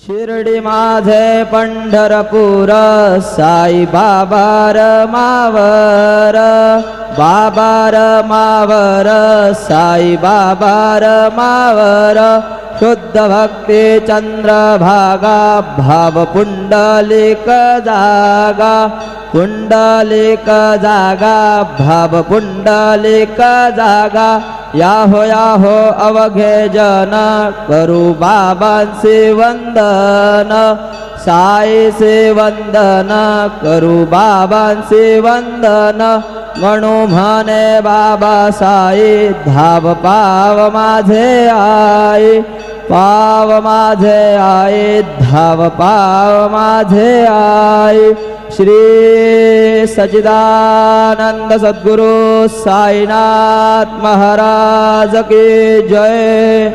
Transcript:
शिर्डी माझे पंढरपूर साई बाबा रमावर, बाबा रमावर साई बाबा रमावर, शुद्ध भक्ती चंद्रभागा भाव पुंडलिक जागा, पुंडलिक जागा भाव पुंडलिक जागा, याहो अवघे जन करू बाबांचे वंदन, साईचे वंदन करू बाबांचे वंदन, म्हणू म्हणे बाबा साई धाव पाव माझे आई, पाव माझे आई धाव पाव माझे आई। श्री सच्चिदानंद सद्गुरु साईनाथ महाराज की जय।